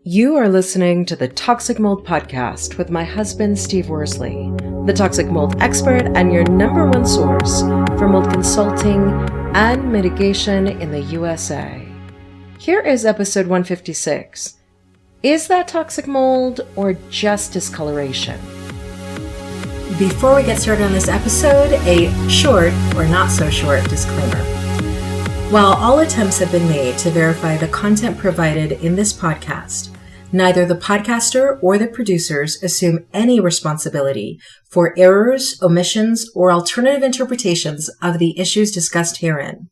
You are listening to the Toxic Mold Podcast with my husband, Steve Worsley, the toxic mold expert and your number one source for mold consulting and mitigation in the USA. Here is episode 156. Is that toxic mold or just discoloration? Before we get started on this episode, a short or not so short disclaimer. While all attempts have been made to verify the content provided in this podcast, neither the podcaster or the producers assume any responsibility for errors, omissions, or alternative interpretations of the issues discussed herein.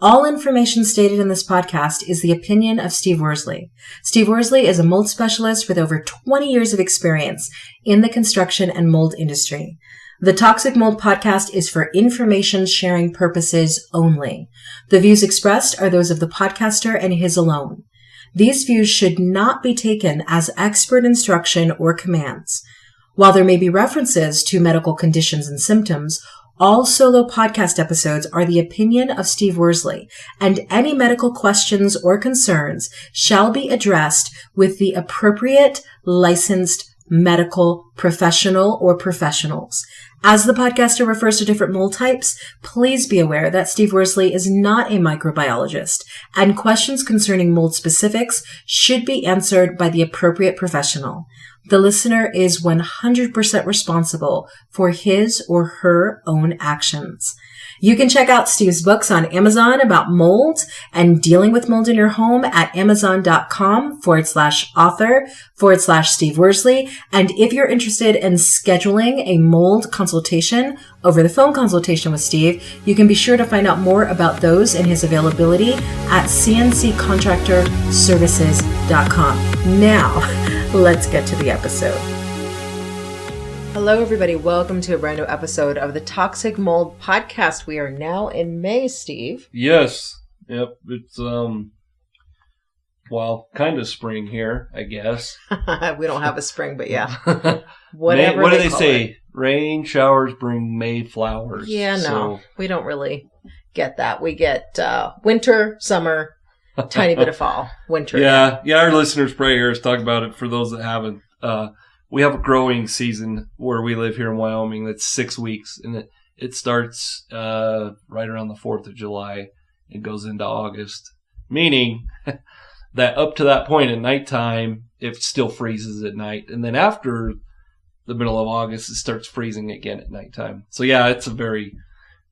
All information stated in this podcast is the opinion of Steve Worsley. Steve Worsley is a mold specialist with over 20 years of experience in the construction and mold industry. The Toxic Mold Podcast is for information sharing purposes only. The views expressed are those of the podcaster and his alone. These views should not be taken as expert instruction or commands. While there may be references to medical conditions and symptoms, all solo podcast episodes are the opinion of Steve Worsley, and any medical questions or concerns shall be addressed with the appropriate licensed medical professional or professionals. As the podcaster refers to different mold types, please be aware that Steve Worsley is not a microbiologist, and questions concerning mold specifics should be answered by the appropriate professional. The listener is 100% responsible for his or her own actions. You can check out Steve's books on Amazon about mold and dealing with mold in your home at amazon.com/author/Steve Worsley. And if you're interested in scheduling a mold consultation, over the phone consultation with Steve, you can be sure to find out more about those and his availability at cnccontractorservices.com. Now, let's get to the episode. Hello, everybody. Welcome to a brand new episode of the Toxic Mold Podcast. We are now in May, Steve. Yes. Yep. It's, kind of spring here, I guess. We don't have a spring, but yeah. What do they say? It. Rain showers bring May flowers. Yeah, no. We don't really get that. We get winter, summer, tiny bit of fall, winter. Yeah. Our listeners probably hear us talk about it. For those that haven't, we have a growing season where we live here in Wyoming that's 6 weeks, and it starts right around the 4th of July and goes into August, meaning that up to that point at nighttime, it still freezes at night. And then after the middle of August, it starts freezing again at nighttime. So, yeah, it's a very,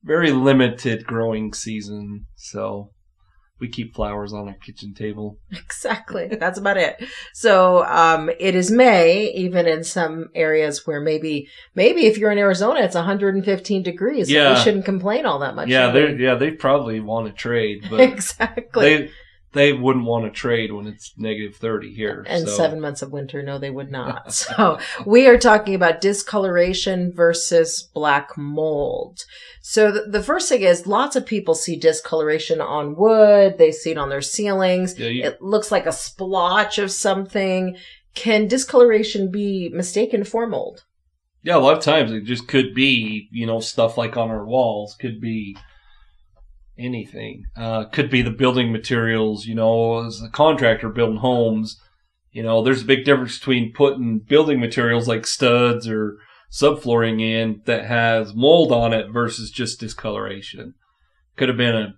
very limited growing season. So we keep flowers on our kitchen table. Exactly. That's about it. So it is May, even in some areas where maybe if you're in Arizona, it's 115 degrees. Yeah. So we shouldn't complain all that much. Yeah, they probably want to trade. But exactly. They wouldn't want to trade when it's negative 30 here. And 7 months of winter, no, they would not. So we are talking about discoloration versus black mold. So the first thing is lots of people see discoloration on wood. They see it on their ceilings. Yeah, it looks like a splotch of something. Can discoloration be mistaken for mold? Yeah, a lot of times it just could be, stuff like on our walls, could be anything. Could be the building materials, as a contractor building homes, there's a big difference between putting building materials like studs or subflooring in that has mold on it versus just discoloration. Could have been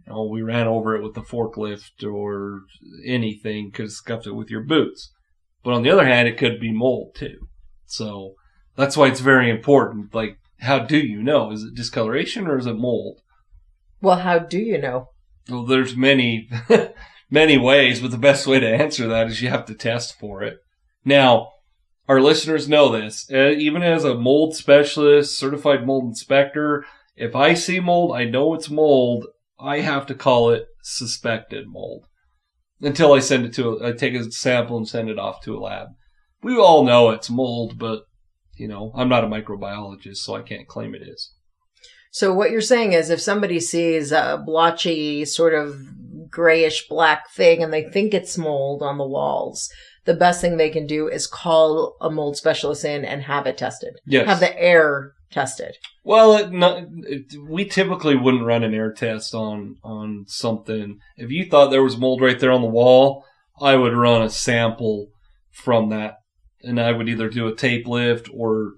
we ran over it with the forklift or anything, could have scuffed it with your boots. But on the other hand, it could be mold too. So that's why it's very important. Like, how do you know? Is it discoloration or is it mold? Well, how do you know? Well, there's many, many ways, but the best way to answer that is you have to test for it. Now, our listeners know this. Even as a mold specialist, certified mold inspector, if I see mold, I know it's mold. I have to call it suspected mold until I send it I take a sample and send it off to a lab. We all know it's mold, but, I'm not a microbiologist, so I can't claim it is. So what you're saying is if somebody sees a blotchy sort of grayish black thing and they think it's mold on the walls, the best thing they can do is call a mold specialist in and have it tested. Yes. Have the air tested. Well, we typically wouldn't run an air test on something. If you thought there was mold right there on the wall, I would run a sample from that, and I would either do a tape lift or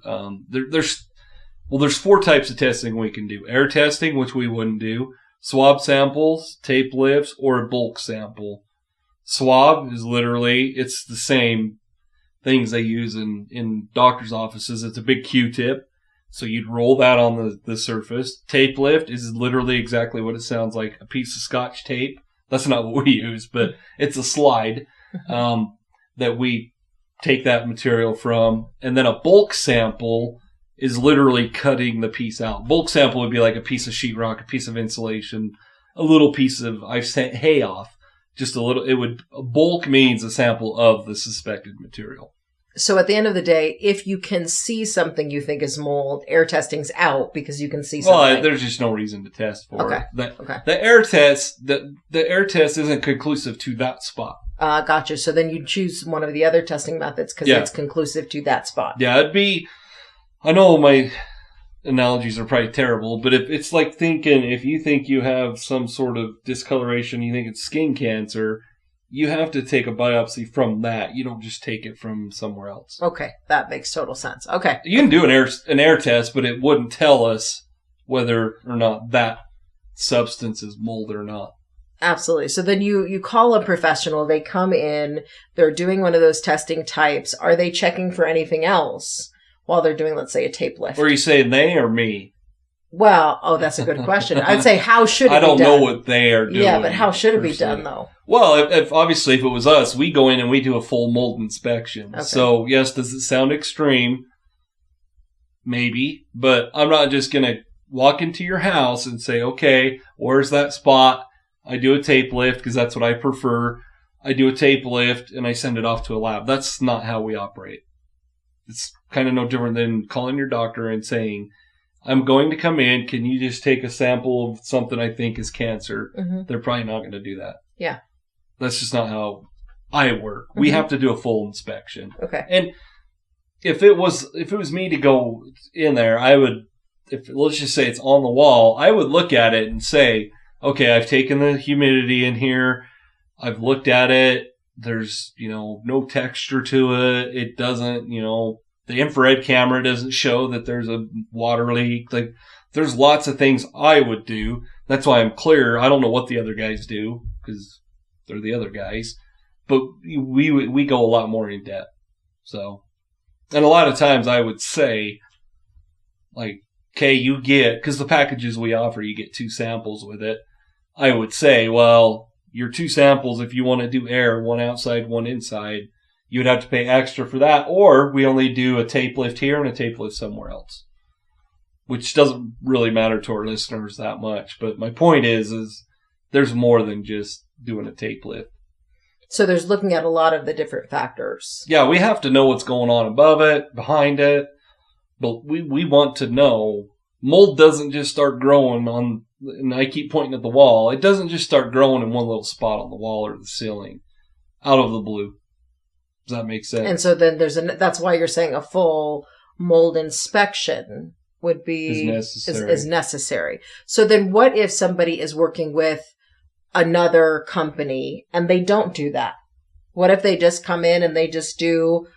there's 4 types of testing we can do. Air testing, which we wouldn't do, swab samples, tape lifts, or a bulk sample. Swab is literally, it's the same things they use in doctor's offices. It's a big Q-tip, so you'd roll that on the surface. Tape lift is literally exactly what it sounds like, a piece of Scotch tape. That's not what we use, but it's a slide that we take that material from. And then a bulk sample is literally cutting the piece out. Bulk sample would be like a piece of sheetrock, a piece of insulation, a little piece of, I've sent hay off, just a little. Bulk means a sample of the suspected material. So at the end of the day, if you can see something you think is mold, air testing's out because you can see something. Well, there's just no reason to test for it. Okay. The air test isn't conclusive to that spot. Gotcha. So then you choose one of the other testing methods because it's conclusive to that spot. Yeah, I know my analogies are probably terrible, but it's like thinking, if you think you have some sort of discoloration, you think it's skin cancer, you have to take a biopsy from that. You don't just take it from somewhere else. Okay, that makes total sense. Okay. You can do an air test, but it wouldn't tell us whether or not that substance is mold or not. Absolutely. So then you call a professional, they come in, they're doing one of those testing types. Are they checking for anything else while they're doing, let's say, a tape lift? Or are you saying they or me? Well, that's a good question. I'd say, how should it be done? I don't know what they are doing. Yeah, but how should it be done, though? Well, if it was us, we go in and we do a full mold inspection. Okay. So, yes, does it sound extreme? Maybe. But I'm not just going to walk into your house and say, okay, where's that spot? I do a tape lift because that's what I prefer. I do a tape lift and I send it off to a lab. That's not how we operate. It's kind of no different than calling your doctor and saying, I'm going to come in. Can you just take a sample of something I think is cancer? Mm-hmm. They're probably not going to do that. Yeah. That's just not how I work. Mm-hmm. We have to do a full inspection. Okay. And if it was me to go in there, I would, let's just say it's on the wall, I would look at it and say, okay, I've taken the humidity in here. I've looked at it. There's, no texture to it. It doesn't, the infrared camera doesn't show that there's a water leak. Like, there's lots of things I would do. That's why I'm clear. I don't know what the other guys do because they're the other guys. But we go a lot more in depth. So, and a lot of times I would say, like, okay, because the packages we offer, you get 2 samples with it. I would say, well, your 2 samples, if you want to do air, one outside, one inside, you would have to pay extra for that. Or we only do a tape lift here and a tape lift somewhere else, which doesn't really matter to our listeners that much. But my point is there's more than just doing a tape lift. So there's looking at a lot of the different factors. Yeah, we have to know what's going on above it, behind it. But we want to know. Mold doesn't just start growing and I keep pointing at the wall. It doesn't just start growing in one little spot on the wall or the ceiling out of the blue. Does that make sense? And so then that's why you're saying a full mold inspection would be is necessary. So then what if somebody is working with another company and they don't do that? What if they just come in and they just do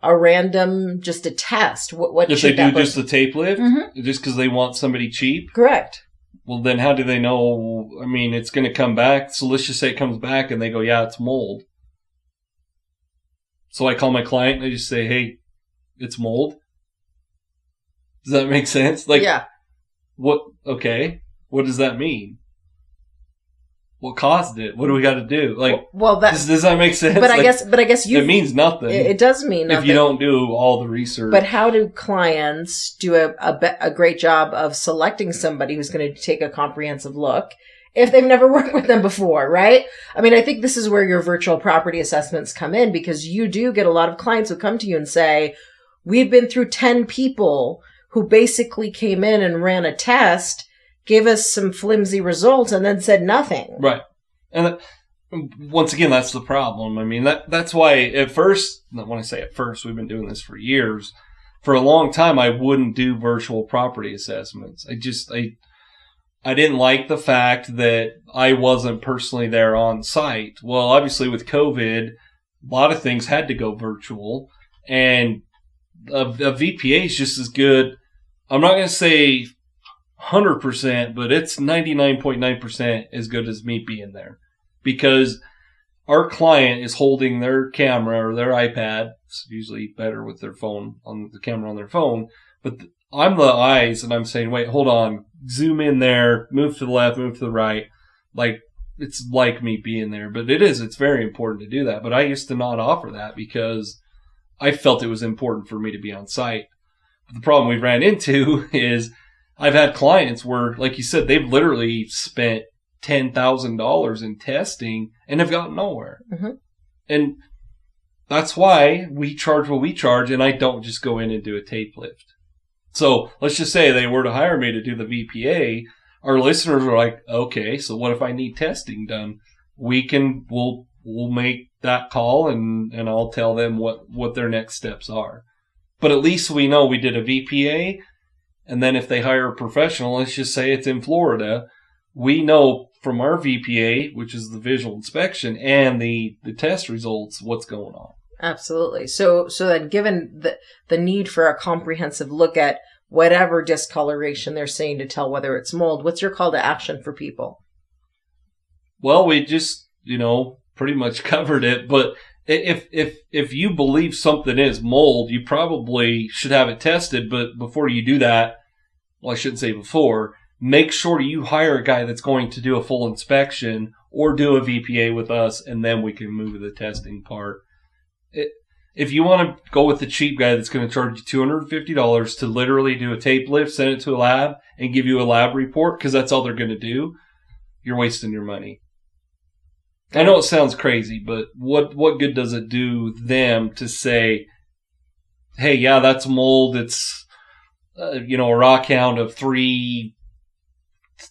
a random, just a test? What if they do just the tape lift? Mm-hmm. Just because they want somebody cheap? Correct. Well, then how do they know? I mean, it's going to come back. So let's just say it comes back and they go, yeah, it's mold. So I call my client and I just say, hey, it's mold. Does that make sense? Like, yeah. Okay. What does that mean? What caused it? What do we got to do? Like, does that make sense? But I guess it means nothing. It does mean nothing if you don't do all the research. But how do clients do a great job of selecting somebody who's going to take a comprehensive look if they've never worked with them before, right? I mean, I think this is where your virtual property assessments come in, because you do get a lot of clients who come to you and say, we've been through 10 people who basically came in and ran a test, gave us some flimsy results, and then said nothing. Right. And once again, that's the problem. I mean, that's why at first, when I say at first, we've been doing this for years. For a long time, I wouldn't do virtual property assessments. I didn't like the fact that I wasn't personally there on site. Well, obviously with COVID, a lot of things had to go virtual, and a VPA is just as good. I'm not going to say 100%, but it's 99.9% as good as me being there, because our client is holding their camera or their iPad. It's usually better with their phone, on the camera on their phone, but I'm the eyes, and I'm saying, wait, hold on, zoom in there, move to the left, move to the right. Like, it's like me being there, but it's very important to do that. But I used to not offer that because I felt it was important for me to be on site. But the problem we've ran into is I've had clients where, like you said, they've literally spent $10,000 in testing and have gotten nowhere. Mm-hmm. And that's why we charge what we charge, and I don't just go in and do a tape lift. So let's just say they were to hire me to do the VPA. Our listeners are like, okay, so what if I need testing done? We'll make that call, and I'll tell them what their next steps are. But at least we know we did a VPA, and then if they hire a professional, let's just say it's in Florida, we know from our VPA, which is the visual inspection, and the test results, what's going on. Absolutely. So then given the need for a comprehensive look at whatever discoloration they're saying to tell whether it's mold, what's your call to action for people? Well, we just, pretty much covered it, but if you believe something is mold, you probably should have it tested. But before you do that, well, I shouldn't say before, make sure you hire a guy that's going to do a full inspection or do a VPA with us, and then we can move to the testing part. If you want to go with the cheap guy that's going to charge you $250 to literally do a tape lift, send it to a lab, and give you a lab report, because that's all they're going to do, you're wasting your money. I know it sounds crazy, but what good does it do them to say, hey, yeah, that's mold. It's, a raw count of 3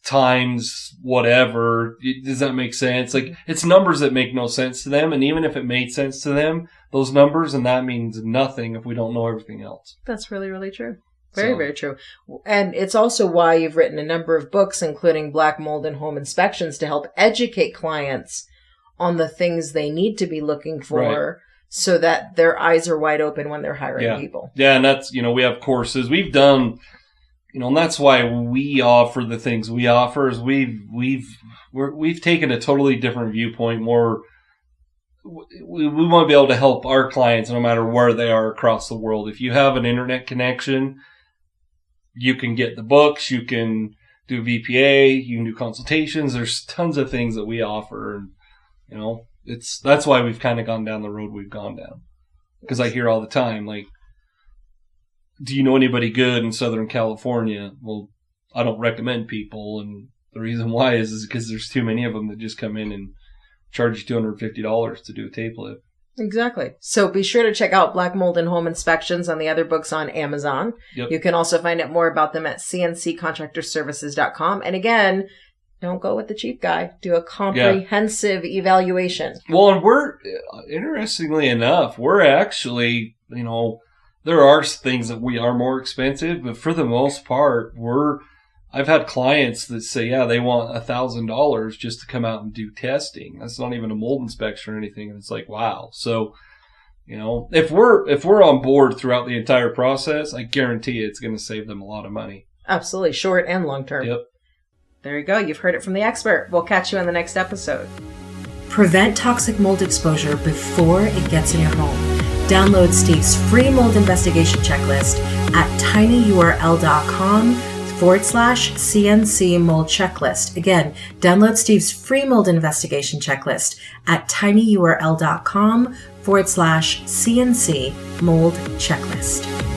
times whatever. Does that make sense? Like, it's numbers that make no sense to them. And even if it made sense to them, those numbers, and that means nothing if we don't know everything else. That's really, really true. Very, very true. And it's also why you've written a number of books, including Black Mold and Home Inspections, to help educate clients on the things they need to be looking for, right, so that their eyes are wide open when they're hiring people. Yeah, and that's, we have courses. We've done, and that's why we offer the things we offer, is we've taken a totally different viewpoint, more. We want to be able to help our clients no matter where they are across the world. If you have an internet connection, you can get the books, you can do VPA, you can do consultations. There's tons of things that we offer, and that's why we've kind of gone down the road we've gone down. Because I hear all the time, like, do you know anybody good in Southern California? Well, I don't recommend people, and the reason why is because there's too many of them that just come in and charge you $250 to do a tape lift. Exactly. So be sure to check out Black Mold and Home Inspections on the other books on Amazon. Yep. You can also find out more about them at cnccontractorservices.com. And again, don't go with the cheap guy. Do a comprehensive evaluation. Well, and we're, interestingly enough, we're actually, there are things that we are more expensive, but for the most part, I've had clients that say, they want $1,000 just to come out and do testing. That's not even a mold inspection or anything. And it's like, wow. So, if we're on board throughout the entire process, I guarantee it's going to save them a lot of money. Absolutely. Short and long term. Yep. There you go. You've heard it from the expert. We'll catch you in the next episode. Prevent toxic mold exposure before it gets in your home. Download Steve's free mold investigation checklist at tinyurl.com/CNC mold checklist. Again, download Steve's free mold investigation checklist at tinyurl.com/CNC mold checklist.